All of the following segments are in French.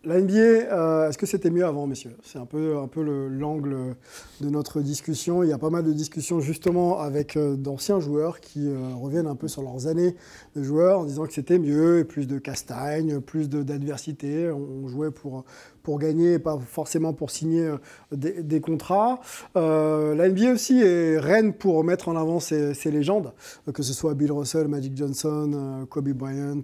La NBA, est-ce que c'était mieux avant, messieurs? C'est un peu l'angle de notre discussion. Il y a pas mal de discussions justement avec d'anciens joueurs qui reviennent un peu sur leurs années de joueurs en disant que c'était mieux, et plus de castagne, plus d'adversité. On jouait pour gagner et pas forcément pour signer des contrats. La NBA aussi est reine pour mettre en avant ses légendes, que ce soit Bill Russell, Magic Johnson, Kobe Bryant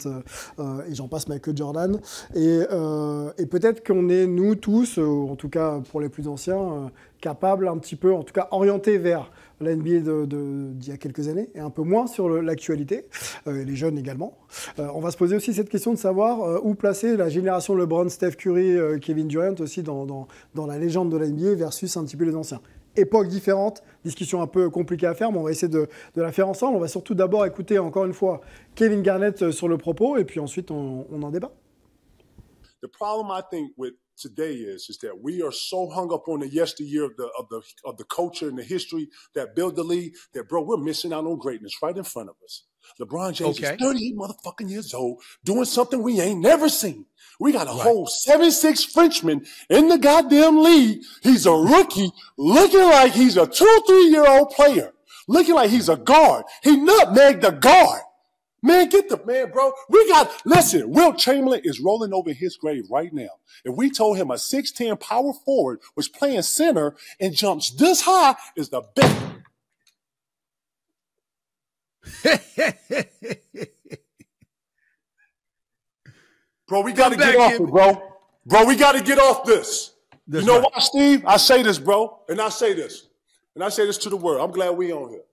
et j'en passe, Michael Jordan. Et peut-être qu'on est, nous tous, en tout cas pour les plus anciens, capables un petit peu, en tout cas orientés vers la NBA d'il y a quelques années, et un peu moins sur l'actualité, et les jeunes également. On va se poser aussi cette question de savoir où placer la génération LeBron, Steph Curry, Kevin Durant aussi dans la légende de la NBA versus un petit peu les anciens. Époques différentes, discussion un peu compliquée à faire, mais on va essayer de la faire ensemble. On va surtout d'abord écouter encore une fois Kevin Garnett sur le propos, et puis ensuite on en débat. The problem I think with today is that we are so hung up on the yesteryear of the culture and the history that built the league that, bro, we're missing out on greatness right in front of us. LeBron James is 38 motherfucking years old doing something we ain't never seen. We got a whole 7'6" Frenchman in the goddamn league. He's a rookie looking like he's a 2-3-year-old player, looking like he's a guard. He nutmegged the guard. Man, get the man, bro. Listen, Wilt Chamberlain is rolling over his grave right now. If we told him a 6'10" power forward was playing center and jumps this high is the best. Bro, we got to get off it, bro. Bro, we got to get off this. You know why, Steve? I say this, bro, and I say this. And I say this to the world. I'm glad we on here.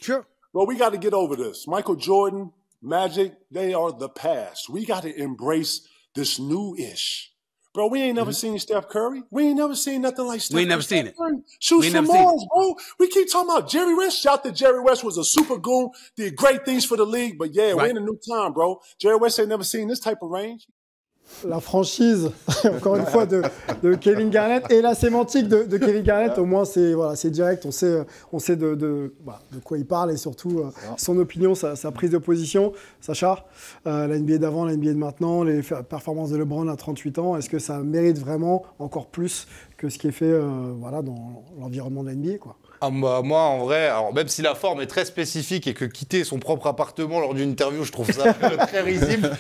Sure. Bro, we got to get over this. Michael Jordan, Magic, they are the past. We got to embrace this new-ish. Bro, we ain't never seen Steph Curry. We ain't never seen nothing like Steph Curry. We ain't never seen it. Shoot some balls, bro. We keep talking about Jerry West. Shout that Jerry West was a super goon, did great things for the league. But yeah, we're in a new time, bro. Jerry West ain't never seen this type of range. La franchise, encore une fois, de Kevin Garnett et la sémantique de Kevin Garnett, au moins c'est direct, on sait de quoi il parle et surtout son opinion, sa prise de position. Sacha, la NBA d'avant, la NBA de maintenant, les performances de LeBron à 38 ans, est-ce que ça mérite vraiment encore plus que ce qui est fait dans l'environnement de la NBA, quoi? Moi, en vrai, alors même si la forme est très spécifique et que quitter son propre appartement lors d'une interview, je trouve ça très risible,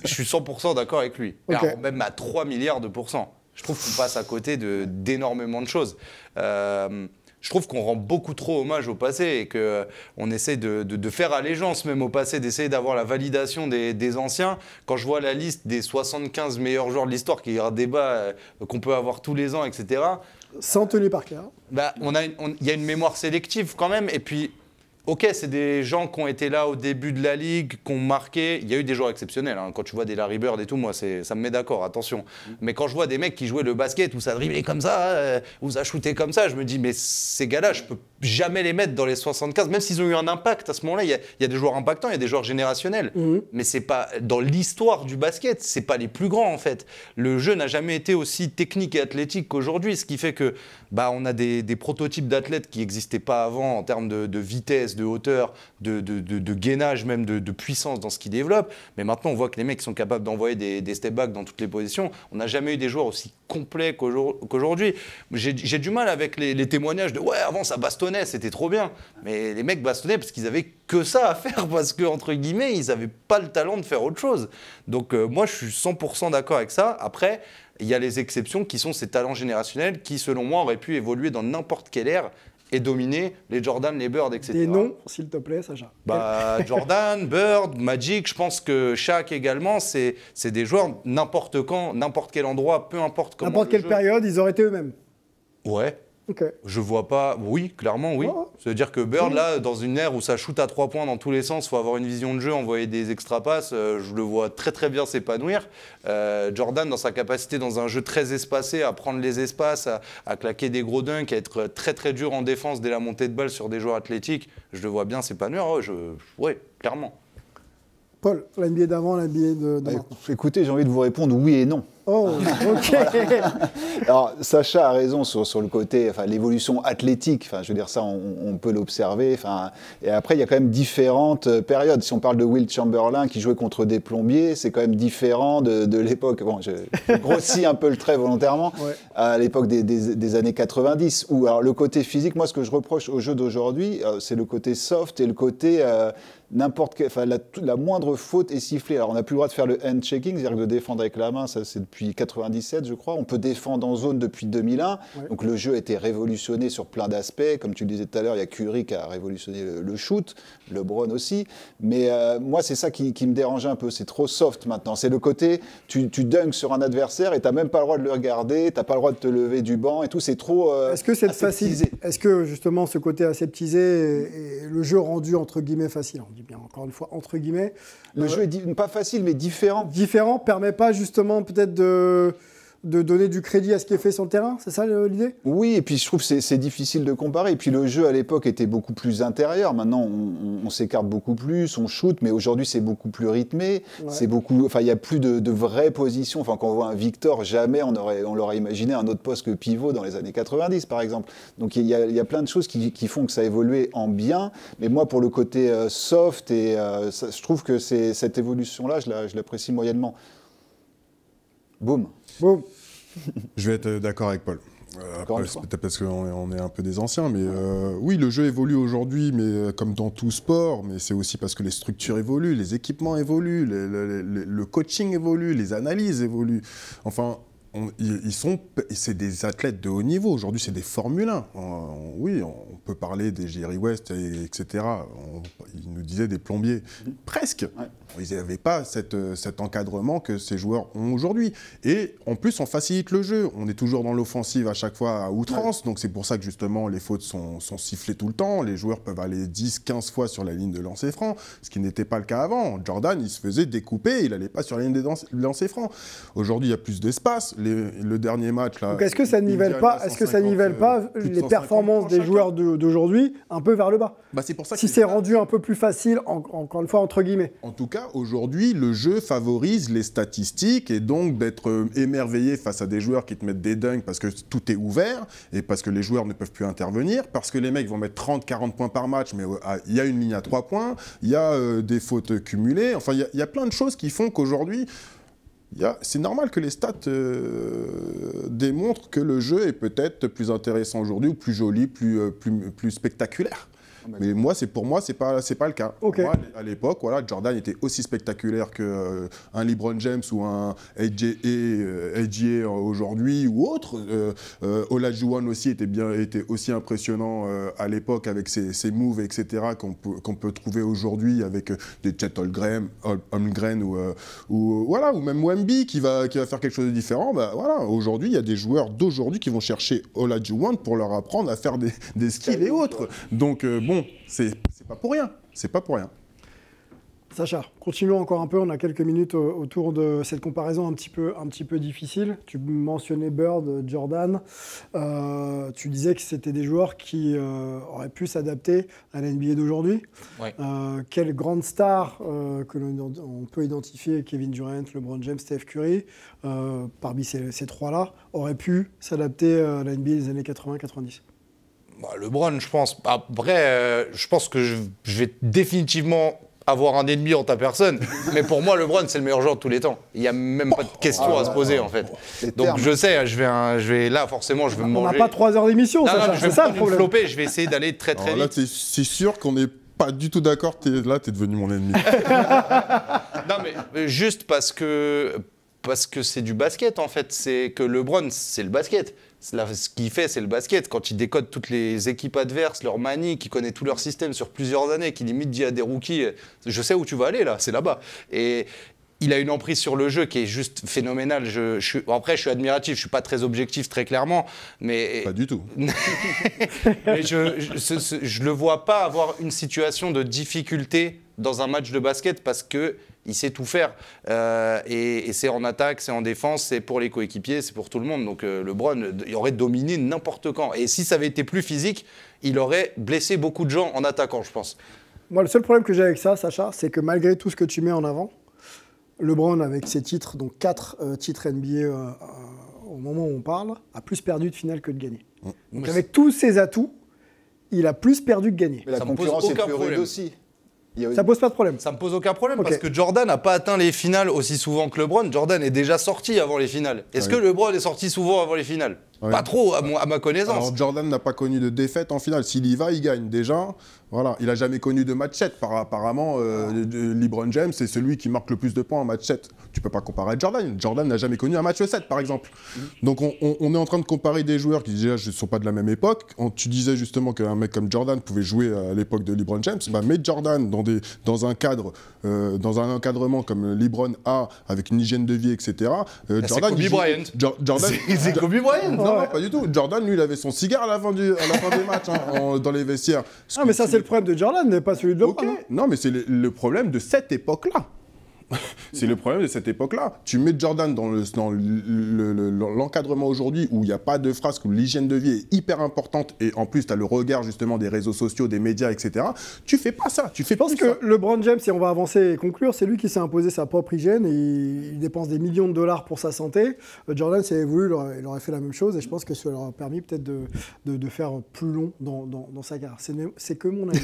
je suis 100% d'accord avec lui. Okay. Alors, même à 3 milliards de pourcents. Je trouve qu'on passe à côté d'énormément de choses. Je trouve qu'on rend beaucoup trop hommage au passé et qu'on essaie de faire allégeance même au passé, d'essayer d'avoir la validation des anciens. Quand je vois la liste des 75 meilleurs joueurs de l'histoire, qui est un débat qu'on peut avoir tous les ans, etc., sans Tony Parker. Bah, il y a une mémoire sélective quand même. Et puis, ok, c'est des gens qui ont été là au début de la ligue, qui ont marqué. Il y a eu des joueurs exceptionnels. Hein. Quand tu vois des Larry Bird et tout, moi, ça me met d'accord, attention. Mais quand je vois des mecs qui jouaient le basket, où ça driblait comme ça, où ça shootait comme ça, je me dis, mais ces gars-là, je peux jamais les mettre dans les 75, même s'ils ont eu un impact. À ce moment-là, il y a des joueurs impactants, il y a des joueurs générationnels. Mais c'est pas, dans l'histoire du basket, c'est pas les plus grands, en fait. Le jeu n'a jamais été aussi technique et athlétique qu'aujourd'hui, ce qui fait que on a des prototypes d'athlètes qui n'existaient pas avant en termes de vitesse, de hauteur, de gainage, même de puissance dans ce qu'ils développent. Mais maintenant, on voit que les mecs sont capables d'envoyer des step-backs dans toutes les positions. On n'a jamais eu des joueurs aussi complets qu'aujourd'hui. J'ai du mal avec les témoignages de « ouais, avant ça bastonnait, c'était trop bien ». Mais les mecs bastonnaient parce qu'ils avaient que ça à faire, parce que entre guillemets, ils n'avaient pas le talent de faire autre chose. Donc moi, je suis 100% d'accord avec ça. Après, il y a les exceptions qui sont ces talents générationnels qui, selon moi, auraient pu évoluer dans n'importe quelle ère et dominer les Jordan, les Bird, etc. Des noms, s'il te plaît, Sacha. Jordan, Bird, Magic, je pense que Shaq également, c'est des joueurs n'importe quand, n'importe quel endroit, peu importe comment. N'importe quelle période, ils auraient été eux-mêmes. Ouais. Okay. Je vois pas. Oui, clairement, oui. Oh. C'est-à-dire que Bird, là, dans une ère où ça shoot à 3 points dans tous les sens, il faut avoir une vision de jeu, envoyer des extra-passes, je le vois très très bien s'épanouir. Jordan, dans sa capacité dans un jeu très espacé, à prendre les espaces, à claquer des gros dunks, à être très très dur en défense dès la montée de balle sur des joueurs athlétiques, je le vois bien s'épanouir. Oui, clairement. Paul, la NBA d'avant, la NBA de maintenant. Écoutez, j'ai envie de vous répondre oui et non. Oh, ok. Alors, Sacha a raison sur le côté, enfin, l'évolution athlétique. Enfin, je veux dire, ça, on peut l'observer. Enfin, et après, il y a quand même différentes périodes. Si on parle de Will Chamberlain qui jouait contre des plombiers, c'est quand même différent de l'époque. Bon, je grossis un peu le trait volontairement. Ouais. À l'époque des années 90. Où, alors, le côté physique, moi, ce que je reproche au jeu d'aujourd'hui, c'est le côté soft et le côté la moindre faute est sifflée. Alors, on n'a plus le droit de faire le hand-checking, c'est-à-dire de défendre avec la main, ça c'est depuis 97, je crois. On peut défendre en zone depuis 2001. Ouais. Donc, le jeu a été révolutionné sur plein d'aspects. Comme tu le disais tout à l'heure, il y a Curry qui a révolutionné le shoot, LeBron aussi. Mais moi, c'est ça qui me dérangeait un peu. C'est trop soft maintenant. C'est le côté, tu dunks sur un adversaire et tu n'as même pas le droit de le regarder, tu n'as pas le droit de te lever du banc et tout. C'est trop Est-ce que c'est facile ? Est-ce que, justement, ce côté aseptisé et le jeu rendu, entre guillemets, facile, on dit bien encore une fois, entre guillemets. Le jeu est pas facile, mais différent. Différent, permet pas justement peut-être de donner du crédit à ce qui est fait sur le terrain, c'est ça l'idée ? Oui, et puis je trouve que c'est difficile de comparer. Et puis le jeu à l'époque était beaucoup plus intérieur. Maintenant, on s'écarte beaucoup plus, on shoot, mais aujourd'hui c'est beaucoup plus rythmé. Ouais. C'est beaucoup, enfin il y a plus de vraies positions. Enfin quand on voit un Victor, jamais on l'aurait imaginé un autre poste que pivot dans les années 90 par exemple. Donc il y a plein de choses qui font que ça a évolué en bien. Mais moi pour le côté soft et je trouve que cette évolution-là, je l'apprécie moyennement. Boum. Boum. Je vais être d'accord avec Paul. Après, c'est peut-être parce qu'on est un peu des anciens, mais oui, le jeu évolue aujourd'hui, mais comme dans tout sport, mais c'est aussi parce que les structures évoluent, les équipements évoluent, le coaching évolue, les analyses évoluent. Enfin, c'est des athlètes de haut niveau. Aujourd'hui, c'est des Formule 1. Oui, on peut parler des Jerry West, etc. Ils nous disaient des plombiers. Presque. Ouais. Ils n'avaient pas cet encadrement que ces joueurs ont aujourd'hui. Et en plus, on facilite le jeu. On est toujours dans l'offensive à chaque fois à outrance. Ouais. Donc c'est pour ça que justement, les fautes sont sifflées tout le temps. Les joueurs peuvent aller 10, 15 fois sur la ligne de lancer franc, ce qui n'était pas le cas avant. Jordan, il se faisait découper. Il n'allait pas sur la ligne de lancer franc. Aujourd'hui, il y a plus d'espace. Le dernier match, là... Donc est-ce que ça nivelle pas, les performances des joueurs d'aujourd'hui un peu vers le bas ? Bah, c'est pour ça si c'est rendu un peu plus facile, encore une fois, entre guillemets. En tout cas, aujourd'hui, le jeu favorise les statistiques et donc d'être émerveillé face à des joueurs qui te mettent des dunks parce que tout est ouvert et parce que les joueurs ne peuvent plus intervenir, parce que les mecs vont mettre 30, 40 points par match, mais il y a une ligne à 3 points, il y a des fautes cumulées. Enfin, il y a plein de choses qui font qu'aujourd'hui, c'est normal que les stats démontrent que le jeu est peut-être plus intéressant aujourd'hui ou plus joli, plus spectaculaire. Mais pour moi, c'est pas le cas. Okay. Moi, à l'époque, voilà, Jordan était aussi spectaculaire qu'un LeBron James ou un AJ aujourd'hui ou autre. Olajuwon aussi était aussi impressionnant à l'époque avec ses moves, etc. qu'on peut trouver aujourd'hui avec des Chet Holmgren ou même Wemby qui va faire quelque chose de différent. Bah, voilà, aujourd'hui, il y a des joueurs d'aujourd'hui qui vont chercher Olajuwon pour leur apprendre à faire des skills et autres. Donc bon, c'est pas pour rien. C'est pas pour rien. Sacha, continuons encore un peu. On a quelques minutes autour de cette comparaison un petit peu difficile. Tu mentionnais Bird, Jordan. Tu disais que c'était des joueurs qui auraient pu s'adapter à la NBA d'aujourd'hui. Ouais. Quelle grande star que l'on peut identifier, Kevin Durant, LeBron James, Steph Curry, parmi ces trois-là, auraient pu s'adapter à la NBA des années 80-90 ? LeBron, je pense. Après, je pense que je vais définitivement avoir un ennemi en ta personne. Mais pour moi, LeBron, c'est le meilleur joueur de tous les temps. Il n'y a même pas de question à se poser, en fait. Donc, je sais, je vais là, forcément, je vais me manger. On n'a pas 3 heures d'émission, Sacha. C'est ça le problème. Flopper, je vais essayer d'aller très vite. Là, c'est sûr qu'on n'est pas du tout d'accord. Là, t'es devenu mon ennemi. Non, mais juste parce que c'est du basket, en fait. C'est que LeBron, c'est le basket. Ce qu'il fait, c'est le basket. Quand il décode toutes les équipes adverses, leur manie, qu'il connaît tout leur système sur plusieurs années, qu'il limite dit à des rookies « Je sais où tu vas aller, là, c'est là-bas ». Et il a une emprise sur le jeu qui est juste phénoménale. Après, je suis admiratif, je ne suis pas très objectif, très clairement. Mais... Pas du tout. Mais je ne le vois pas avoir une situation de difficulté dans un match de basket parce que il sait tout faire. Et c'est en attaque, c'est en défense, c'est pour les coéquipiers, c'est pour tout le monde. Donc LeBron, il aurait dominé n'importe quand. Et si ça avait été plus physique, il aurait blessé beaucoup de gens en attaquant, je pense. Moi, le seul problème que j'ai avec ça, Sacha, c'est que malgré tout ce que tu mets en avant, LeBron, avec ses titres, donc 4 titres NBA au moment où on parle, a plus perdu de finale que de gagner. Donc avec tous ses atouts, il a plus perdu que gagné. Mais la concurrence est plus rude aussi. Ça pose pas de problème. Ça me pose aucun problème parce que Jordan n'a pas atteint les finales aussi souvent que LeBron. Jordan est déjà sorti avant les finales. Est-ce que LeBron est sorti souvent avant les finales? Pas trop, à ma connaissance. Alors Jordan n'a pas connu de défaite en finale. S'il y va, il gagne déjà. Voilà, il n'a jamais connu de match 7. Apparemment, LeBron James, c'est celui qui marque le plus de points en match 7. Tu peux pas comparer à Jordan. Jordan n'a jamais connu un match 7, par exemple. Donc on est en train de comparer des joueurs qui déjà ne sont pas de la même époque. Tu disais justement qu'un mec comme Jordan pouvait jouer à l'époque de LeBron James. Mets Jordan dans un cadre, dans un encadrement comme LeBron a, avec une hygiène de vie, etc. Jordan, c'est Kobe Bryant. C'est Kobe Bryant. Non, pas du tout. Jordan, lui, il avait son cigare à la fin des matchs, dans les vestiaires. Ah, mais ça, c'est le problème de Jordan, mais pas celui de LeBron. Okay. Non, mais c'est le problème de cette époque-là. C'est le problème de cette époque-là. Tu mets Jordan dans l'encadrement aujourd'hui où il n'y a pas de phrase, où l'hygiène de vie est hyper importante et en plus tu as le regard justement des réseaux sociaux, des médias, etc. Tu fais pas ça. Je pense que LeBron James, si on va avancer et conclure, c'est lui qui s'est imposé sa propre hygiène et il dépense des millions de dollars pour sa santé. Jordan, s'il avait voulu, il aurait fait la même chose et je pense que ça leur a permis peut-être de faire plus long dans sa carrière. C'est que mon avis.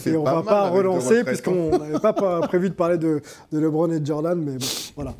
Et on ne va pas relancer puisqu'on n'avait pas prévu de parler de LeBron et de Jordan, mais bon, voilà.